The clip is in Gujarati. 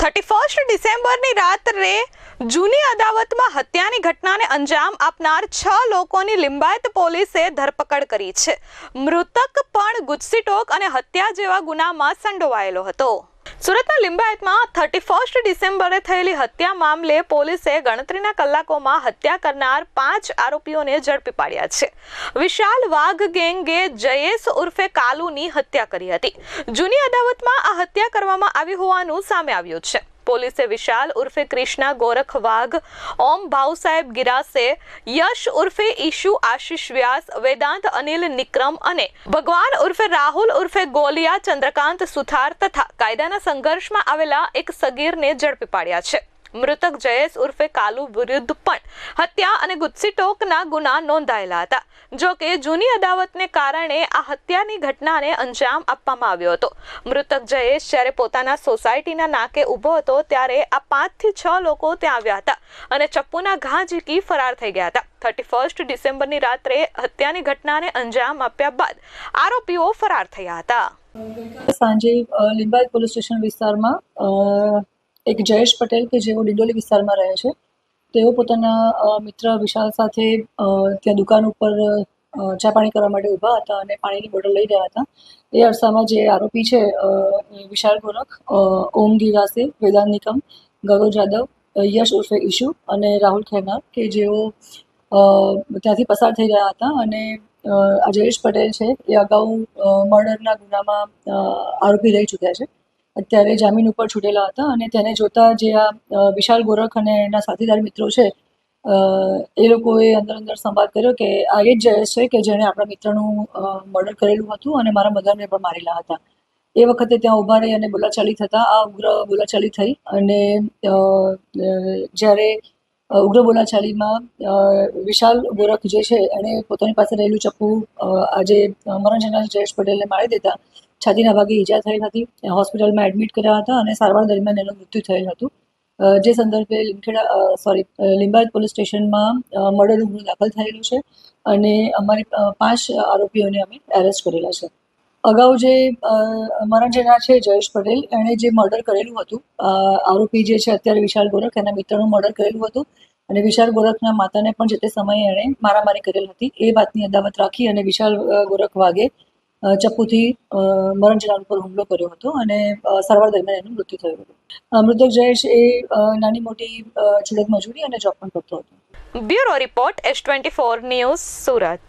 31 ડિસેમ્બરની રાત્રે જૂની અદાવતમાં હત્યાની ઘટનાને અંજામ આપનાર 6 લોકોની લિંબાયત પોલીસે ધરપકડ કરી છે. મૃતક પણ ગુજસીટોક અને હત્યા જેવા ગુનામાં સંડોવાયેલો હતો. સુરતના લિંબાયતમાં 31 ડિસેમ્બરે થયેલી હત્યા મામલે પોલીસે ગણતરીના કલાકોમાં હત્યા કરનાર 5 આરોપીઓને ઝડપી પાડ્યા છે. વિશાલ વાઘ ગેંગે જયેશ ઉર્ફે કાલુની હત્યા કરી હતી. જૂની અદાવતમાં આ હત્યા કરવામાં આવી હોવાનું સામે આવ્યું છે. પોલીસે વિશાલ ઉર્ફે કૃષ્ણા ગોરખ વાઘ, ઓમ ભાઉ સાહેબ ગિરાસે, યશ ઉર્ફે ઈશુ આશીષ વ્યાસ, વેદાંત અનિલ નિક્રમ અને ભગવાન ઉર્ફે રાહુલ ઉર્ફે ગોલિયા ચંદ્રકાંત સુથાર તથા કાયદાના સંઘર્ષમાં આવેલા એક સગીરને ઝડપી પાડ્યા છે. મૃતક જયેશ ઉર્ફે કાલુ વિરુદ્ધ પણ હત્યા અને ગુજસીટોકના ગુના નોંધાયેલા હતા. જો કે જૂની અદાવતને કારણે આ હત્યાની ઘટનાને અંજામ આપવામાં આવ્યો હતો. મૃતક જયેશ જ્યારે પોતાના સોસાયટીના નાકે ઊભો હતો ત્યારે આ 5 થી 6 લોકો ત્યાં આવ્યા હતા અને ચપ્પુના ઘા ઝીકી ફરાર થઈ ગયા હતા. 31 ડિસેમ્બરની રાત્રે હત્યાની ઘટનાને અંજામ આપ્યા બાદ આરોપીઓ ફરાર થયા હતા. સાંજે લિંબાયત પોલીસ સ્ટેશન વિસ્તારમાં એક જયેશ પટેલ કે જેઓ ડિંડોલી વિસ્તારમાં રહે છે, તેઓ પોતાના મિત્ર વિશાલ સાથે ત્યાં દુકાન ઉપર ચા પાણી કરવા માટે ઊભા હતા અને પાણીની બોટલ લઈ રહ્યા હતા. એ અરસામાં જે આરોપી છે વિશાલ ગોરખ, ઓમ ગિરાસે, વેદાંત નિકમ, ગૌરવ જાદવ, યશ ઉર્ફે ઈશુ અને રાહુલ ખેરનાર કે જેઓ ત્યાંથી પસાર થઈ રહ્યા હતા અને આ જયેશ પટેલ છે એ અગાઉ મર્ડરના ગુનામાં આરોપી રહી ચૂક્યા છે. અત્યારે જામીન ઉપર છૂટેલા હતા અને તેને જોતા જે આ વિશાલ ગોરખ અને એના સાથીદાર મિત્રો છે એ લોકોએ અંદર સંવાદ કર્યો કે આ એ જ જયેશ છે કે જેણે આપણા મિત્રનું મર્ડર કરેલું હતું અને મારા મધરને પણ મારેલા હતા. એ વખતે ત્યાં ઊભા રહી અને બોલાચાલી થતાં આ ઉગ્ર બોલાચાલી થઈ અને જ્યારે ઉગ્ર બોલાચાલીમાં વિશાલ ગોરખ જે છે એણે પોતાની પાસે રહેલું ચપ્પુ આજે મરણ જનાર જયેશ પટેલને મારી દેતા છાતીના ભાગે ઈજા થઈ હતી. હોસ્પિટલમાં એડમિટ કર્યા હતા અને સારવાર દરમિયાન એનું મૃત્યુ થયેલ હતું. જે સંદર્ભે લિંબાયત પોલીસ સ્ટેશનમાં મર્ડરનો ગુનો દાખલ થયેલો છે અને અમારી 5 આરોપીઓને અમે એરેસ્ટ કરેલા છે. અગાઉ જે મરણ જનાર છે જયેશ પટેલ, એણે જે મર્ડર કરેલું હતું, આરોપી જે છે અત્યારે વિશાલ ગોરખ, એના મિત્રનું મર્ડર કરેલું હતું અને વિશાલ ગોરખના માતાને પણ જે તે સમયે એણે મારામારી કરેલ હતી. એ વાતની અદાવત રાખી અને વિશાલ ગોરખ વાઘે ચપ્પુથી મરણ જનાર ઉપર હુમલો કર્યો હતો અને સારવાર દરમિયાન એનું મૃત્યુ થયું હતું. મૃતક જયેશ એ નાની મોટી છુડક મજૂરી અને જોબ પણ કરતો હતો. Bureau report S24 news, Surat.